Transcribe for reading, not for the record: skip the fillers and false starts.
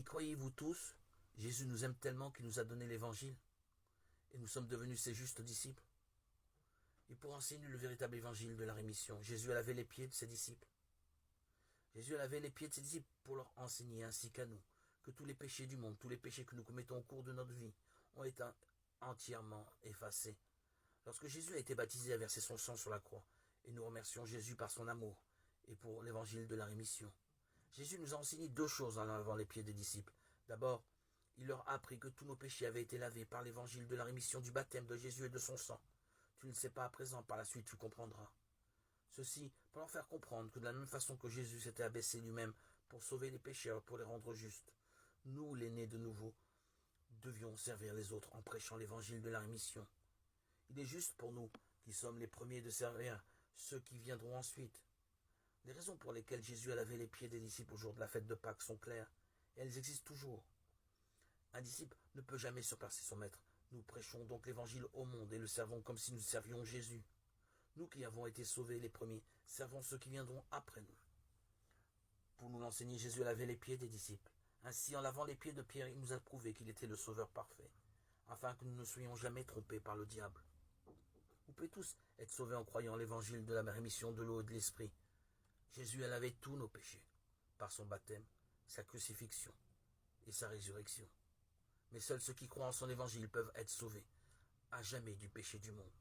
croyez-vous tous, Jésus nous aime tellement qu'il nous a donné l'évangile et nous sommes devenus ses justes disciples. Et pour enseigner le véritable évangile de la rémission, Jésus a lavé les pieds de ses disciples. Jésus a lavé les pieds de ses disciples pour leur enseigner, ainsi qu'à nous, que tous les péchés du monde, tous les péchés que nous commettons au cours de notre vie, ont été entièrement effacés. Lorsque Jésus a été baptisé, a versé son sang sur la croix, et nous remercions Jésus par son amour et pour l'évangile de la rémission. Jésus nous a enseigné deux choses en lavant les pieds des disciples. D'abord, il leur a appris que tous nos péchés avaient été lavés par l'évangile de la rémission du baptême de Jésus et de son sang. Tu ne le sais pas à présent, par la suite tu comprendras. Ceci pour leur faire comprendre que de la même façon que Jésus s'était abaissé lui-même pour sauver les pécheurs, pour les rendre justes, nous, les nés de nouveau, devions servir les autres en prêchant l'évangile de la rémission. Il est juste pour nous, qui sommes les premiers, de servir ceux qui viendront ensuite. Les raisons pour lesquelles Jésus a lavé les pieds des disciples au jour de la fête de Pâques sont claires, et elles existent toujours. Un disciple ne peut jamais surpasser son maître. Nous prêchons donc l'évangile au monde et le servons comme si nous servions Jésus. Nous qui avons été sauvés les premiers, servons ceux qui viendront après nous. Pour nous l'enseigner, Jésus a lavé les pieds des disciples. Ainsi, en lavant les pieds de Pierre, il nous a prouvé qu'il était le sauveur parfait, afin que nous ne soyons jamais trompés par le diable. Vous pouvez tous être sauvés en croyant l'évangile de la rémission de l'eau et de l'esprit. Jésus a lavé tous nos péchés, par son baptême, sa crucifixion et sa résurrection. Mais seuls ceux qui croient en son évangile peuvent être sauvés, à jamais du péché du monde.